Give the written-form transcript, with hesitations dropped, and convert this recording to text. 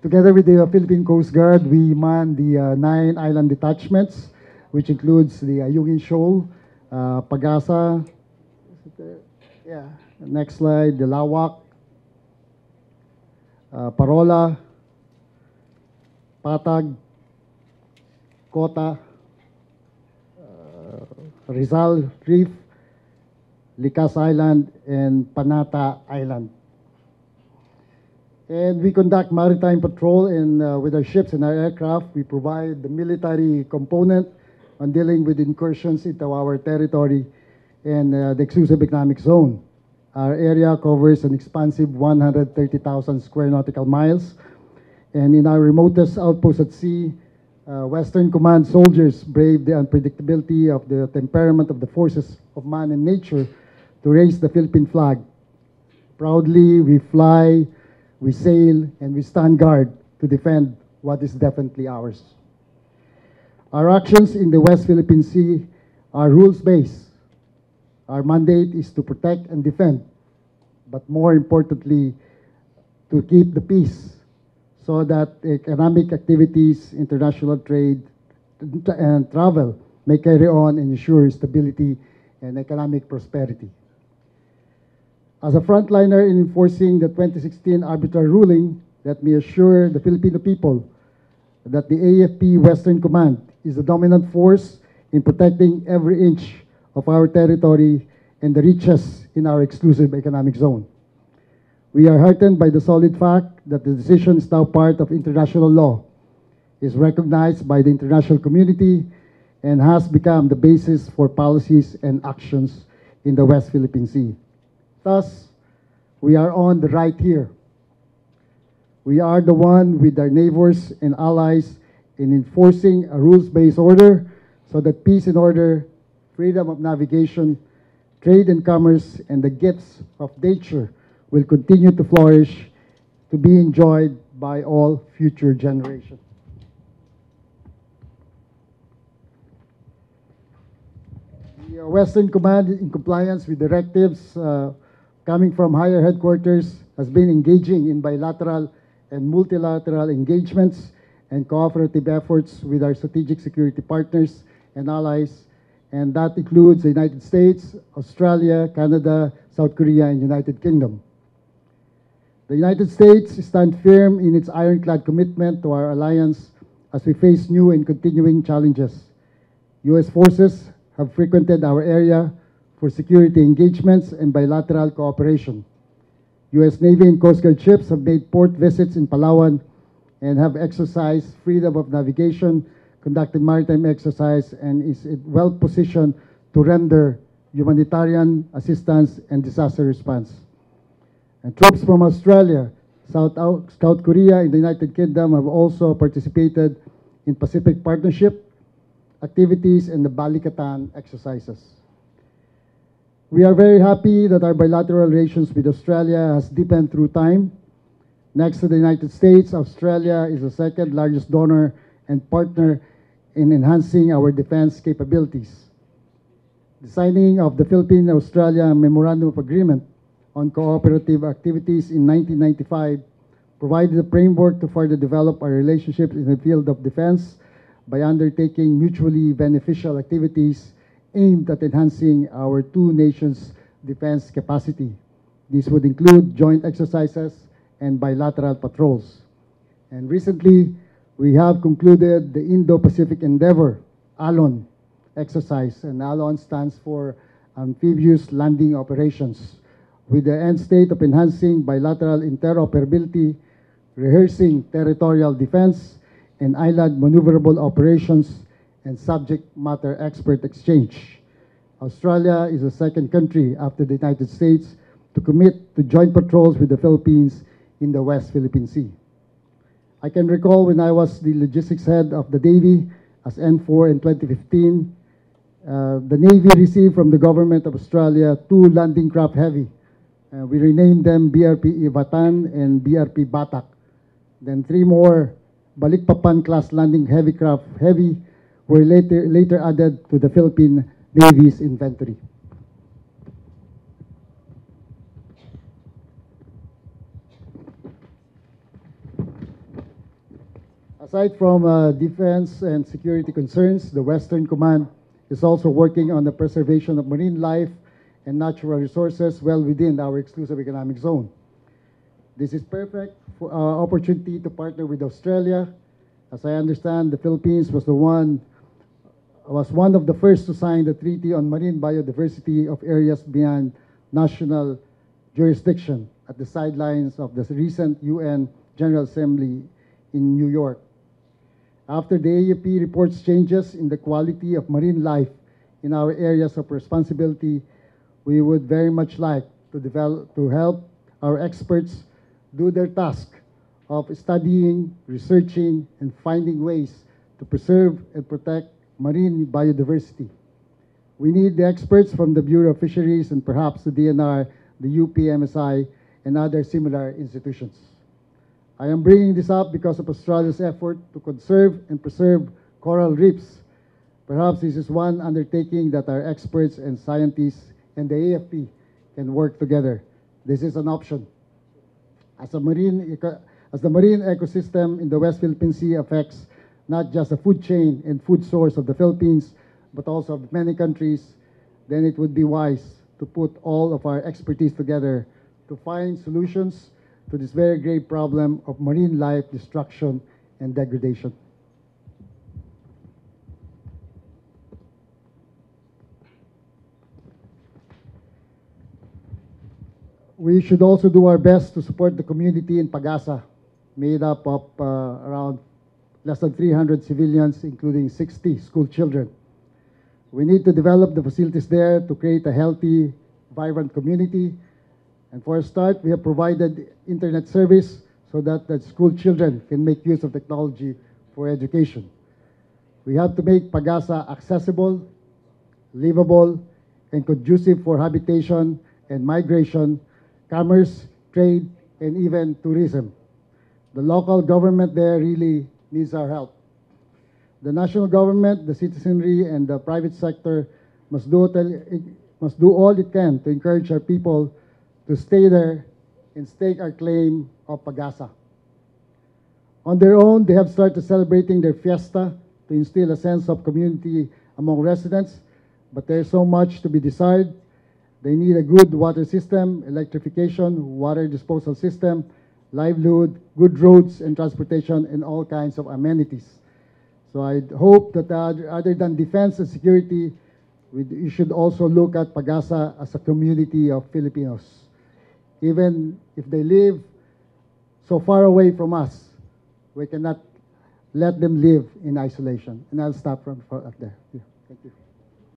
Together with the Philippine Coast Guard, we man the 9 island detachments, which includes the Ayungin Shoal, Pagasa, yeah, next slide, the Lawak, Parola, Patag, Kota, Rizal Reef, Likas Island, and Panata Island. And we conduct maritime patrol with our ships and our aircraft. We provide the military component on dealing with incursions into our territory and the exclusive economic zone. Our area covers an expansive 130,000 square nautical miles. And in our remotest outpost at sea, Western Command soldiers brave the unpredictability of the temperament of the forces of man and nature to raise the Philippine flag. Proudly, we fly, we sail, and we stand guard to defend what is definitely ours. Our actions in the West Philippine Sea are rules-based. Our mandate is to protect and defend, but more importantly, to keep the peace so that economic activities, international trade, and travel may carry on and ensure stability and economic prosperity. As a frontliner in enforcing the 2016 arbitral ruling, let me assure the Filipino people that the AFP Western Command is the dominant force in protecting every inch of our territory and the reaches in our exclusive economic zone. We are heartened by the solid fact that the decision is now part of international law, is recognized by the international community, and has become the basis for policies and actions in the West Philippine Sea. Thus, we are on the right here. We are the one with our neighbors and allies in enforcing a rules-based order so that peace and order, freedom of navigation, trade and commerce, and the gifts of nature will continue to flourish, to be enjoyed by all future generations. The Western Command, in compliance with directives coming from higher headquarters, has been engaging in bilateral and multilateral engagements and cooperative efforts with our strategic security partners and allies, and that includes the United States, Australia, Canada, South Korea, and United Kingdom. The United States stands firm in its ironclad commitment to our alliance as we face new and continuing challenges. U.S. forces have frequented our area for security engagements and bilateral cooperation. U.S. Navy and Coast Guard ships have made port visits in Palawan and have exercised freedom of navigation, conducted maritime exercise, and is well positioned to render humanitarian assistance and disaster response. And troops from Australia, South Korea, and the United Kingdom have also participated in Pacific Partnership activities and the Balikatan exercises. We are very happy that our bilateral relations with Australia has deepened through time. Next to the United States, Australia is the second largest donor and partner in enhancing our defense capabilities. The signing of the Philippine-Australia Memorandum of Agreement on cooperative activities in 1995 provided a framework to further develop our relationships in the field of defense by undertaking mutually beneficial activities aimed at enhancing our two nations' defense capacity. These would include joint exercises and bilateral patrols. And recently, we have concluded the Indo-Pacific Endeavor, ALON, exercise, and ALON stands for Amphibious Landing Operations, with the end state of enhancing bilateral interoperability, rehearsing territorial defense, and island maneuverable operations and subject matter expert exchange. Australia is the second country after the United States to commit to joint patrols with the Philippines in the West Philippine Sea. I can recall when I was the logistics head of the Navy as N4 in 2015, the Navy received from the government of Australia 2 landing craft heavy. We renamed them BRP Ivatan and BRP Batak. Then 3 more Balikpapan class landing heavy craft heavy were later added to the Philippine Navy's inventory. Aside from defense and security concerns, the Western Command is also working on the preservation of marine life and natural resources well within our exclusive economic zone. This is perfect for our opportunity to partner with Australia. As I understand, the Philippines was one of the first to sign the Treaty on Marine Biodiversity of Areas Beyond National Jurisdiction at the sidelines of the recent UN General Assembly in New York. After the AUP reports changes in the quality of marine life in our areas of responsibility, we would very much like to help our experts do their task of studying, researching, and finding ways to preserve and protect marine biodiversity. We need the experts from the Bureau of Fisheries and perhaps the DNR, the UPMSI, and other similar institutions. I am bringing this up because of Australia's effort to conserve and preserve coral reefs. Perhaps this is one undertaking that our experts and scientists and the AFP can work together. This is an option. As the marine ecosystem in the West Philippine Sea affects not just the food chain and food source of the Philippines, but also of many countries, then it would be wise to put all of our expertise together to find solutions to this very grave problem of marine life destruction and degradation. We should also do our best to support the community in Pagasa, made up of around less than 300 civilians, including 60 school children. We need to develop the facilities there to create a healthy, vibrant community. And for a start, we have provided internet service so that the school children can make use of technology for education. We have to make Pagasa accessible, livable, and conducive for habitation and migration, commerce, trade, and even tourism. The local government there really needs our help. The national government, the citizenry, and the private sector must do all it can to encourage our people to stay there and stake our claim of Pagasa. On their own, they have started celebrating their fiesta to instill a sense of community among residents, but there's so much to be desired. They need a good water system, electrification, water disposal system, livelihood, good roads and transportation, and all kinds of amenities. So I hope that other than defense and security, you should also look at Pagasa as a community of Filipinos. Even if they live so far away from us, we cannot let them live in isolation. And I'll stop from there. Yeah, thank you.